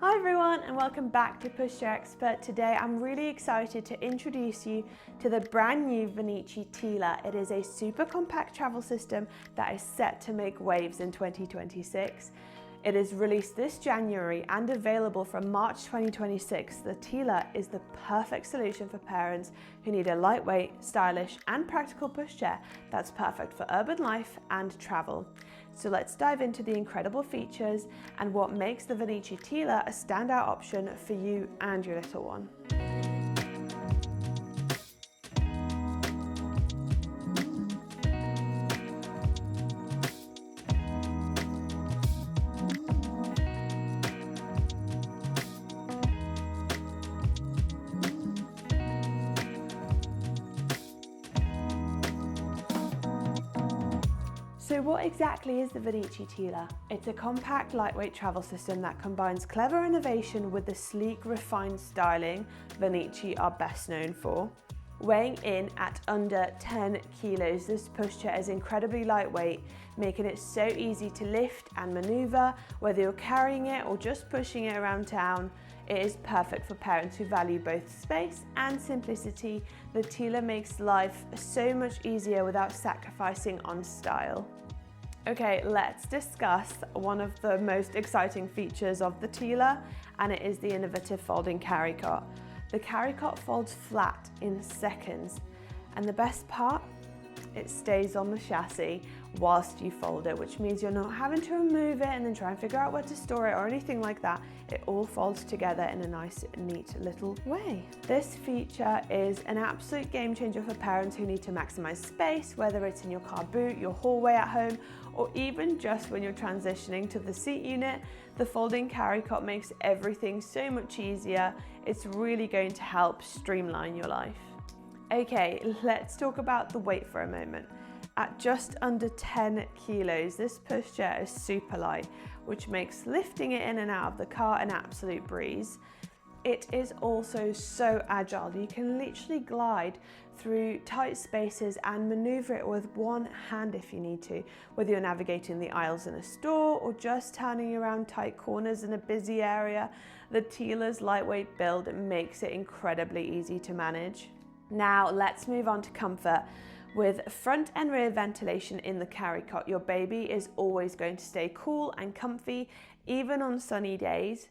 Hi everyone and welcome back to Pushchair Expert. Today I'm really excited to introduce you to the brand new Venicci Tila. It is a super compact travel system that is set to make waves in 2026. It is released this January and available from March 2026. The Tila is the perfect solution for parents who need a lightweight, stylish and practical pushchair that's perfect for urban life and travel. So let's dive into the incredible features and what makes the Venicci Tila a standout option for you and your little one. So what exactly is the Venicci Tila? It's a compact, lightweight travel system that combines clever innovation with the sleek, refined styling Venicci are best known for. Weighing in at under 10 kilos, this pushchair is incredibly lightweight, making it so easy to lift and maneuver. Whether you're carrying it or just pushing it around town, it is perfect for parents who value both space and simplicity. The Tila makes life so much easier without sacrificing on style. Okay, let's discuss one of the most exciting features of the Tila, and it is the innovative folding carrycot. The carrycot folds flat in seconds, and the best part, it stays on the chassis whilst you fold it, which means you're not having to remove it and then try and figure out where to store it or anything like that. It all folds together in a nice, neat little way. This feature is an absolute game changer for parents who need to maximize space, whether it's in your car boot, your hallway at home, or even just when you're transitioning to the seat unit. The folding carrycot makes everything so much easier. It's really going to help streamline your life. Okay, let's talk about the weight for a moment. At just under 10 kilos, this pushchair is super light, which makes lifting it in and out of the car an absolute breeze. It is also so agile. You can literally glide through tight spaces and maneuver it with one hand if you need to, whether you're navigating the aisles in a store or just turning around tight corners in a busy area. The Tila's lightweight build makes it incredibly easy to manage. Now let's move on to comfort. With front and rear ventilation in the carrycot, your baby is always going to stay cool and comfy, even on sunny days.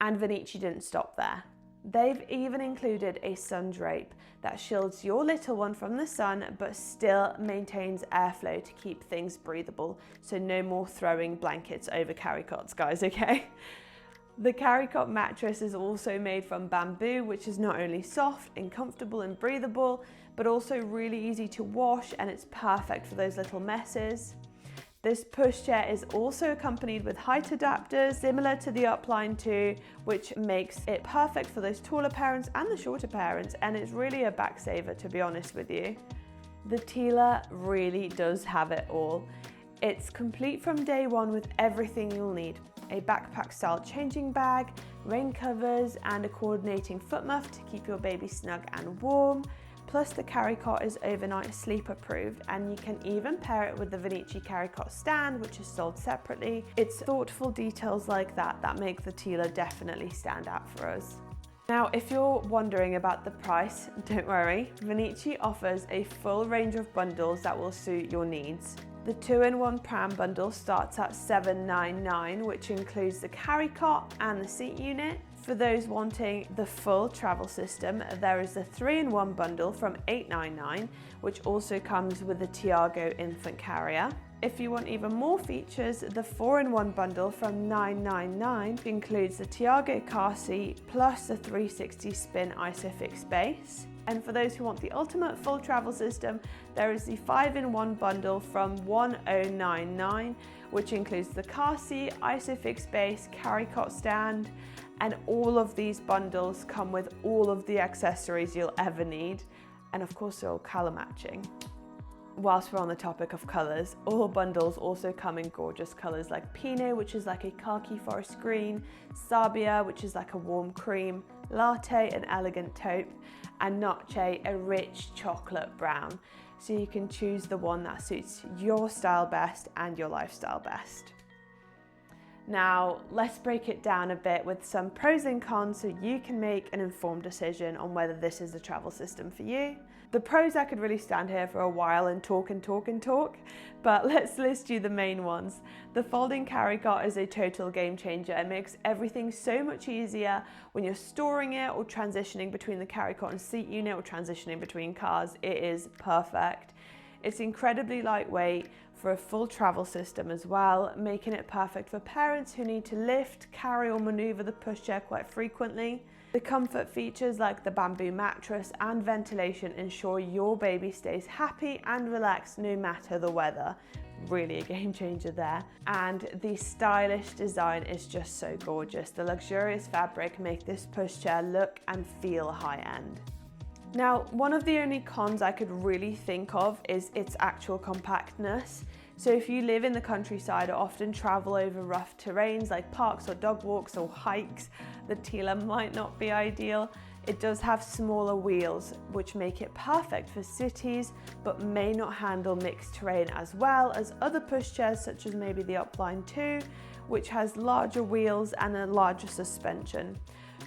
And Venicci didn't stop there. They've even included a sun drape that shields your little one from the sun, but still maintains airflow to keep things breathable. So no more throwing blankets over carrycots, guys, okay? The carrycot mattress is also made from bamboo, which is not only soft and comfortable and breathable, but also really easy to wash, and it's perfect for those little messes. This pushchair is also accompanied with height adapters, similar to the Upline 2, which makes it perfect for those taller parents and the shorter parents, and it's really a back saver, to be honest with you. The Tila really does have it all. It's complete from day one with everything you'll need. A backpack style changing bag, rain covers and a coordinating foot muff to keep your baby snug and warm. Plus the carrycot is overnight sleep approved, and you can even pair it with the Venicci carrycot stand, which is sold separately. It's thoughtful details like that that make the Tila definitely stand out for us. Now, if you're wondering about the price, don't worry. Venicci offers a full range of bundles that will suit your needs. The 2-in-1 pram bundle starts at $7.99, which includes the carrycot and the seat unit. For those wanting the full travel system, there is the 3-in-1 bundle from $8.99, which also comes with the Tiago infant carrier. If you want even more features, the 4-in-1 bundle from $9.99 includes the Tiago car seat plus the 360 spin ISOFIX base. And for those who want the ultimate full travel system, there is the 5-in-1 bundle from $10.99, which includes the car seat, ISOFIX base, carrycot stand, and all of these bundles come with all of the accessories you'll ever need. And of course, they're all color matching. Whilst we're on the topic of colours, all bundles also come in gorgeous colours like Pinot, which is like a khaki forest green, Sabia, which is like a warm cream, Latte, an elegant taupe, and Noche, a rich chocolate brown. So you can choose the one that suits your style best and your lifestyle best. Now, let's break it down a bit with some pros and cons so you can make an informed decision on whether this is the travel system for you. The pros, I could really stand here for a while and talk, but let's list you the main ones. The folding carrycot is a total game changer. It makes everything so much easier when you're storing it or transitioning between the carrycot and seat unit or transitioning between cars. It is perfect. It's incredibly lightweight for a full travel system as well, making it perfect for parents who need to lift, carry or maneuver the pushchair quite frequently. The comfort features like the bamboo mattress and ventilation ensure your baby stays happy and relaxed no matter the weather. Really a game changer there. And the stylish design is just so gorgeous. The luxurious fabric make this pushchair look and feel high-end. Now, one of the only cons I could really think of is its actual compactness. So if you live in the countryside or often travel over rough terrains like parks or dog walks or hikes, the Tila might not be ideal. It does have smaller wheels, which make it perfect for cities, but may not handle mixed terrain as well as other pushchairs such as maybe the Upline 2, which has larger wheels and a larger suspension.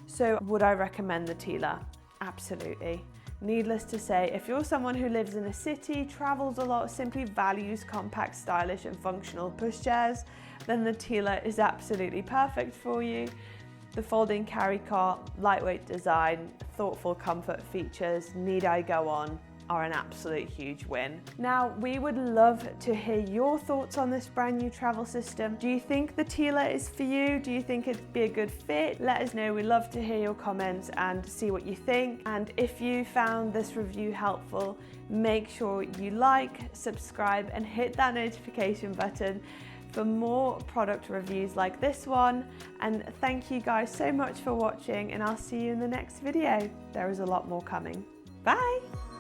So would I recommend the Tila? Absolutely. Needless to say, if you're someone who lives in a city, travels a lot, simply values compact, stylish and functional pushchairs, then the Tila is absolutely perfect for you. The folding carrycot, lightweight design, thoughtful comfort features, need I go on, are an absolute huge win. Now, we would love to hear your thoughts on this brand new travel system. Do you think the Tila is for you? Do you think it'd be a good fit? Let us know. We love to hear your comments and see what you think. And if you found this review helpful, make sure you like, subscribe and hit that notification button for more product reviews like this one. And thank you guys so much for watching, and I'll see you in the next video. There is a lot more coming. Bye.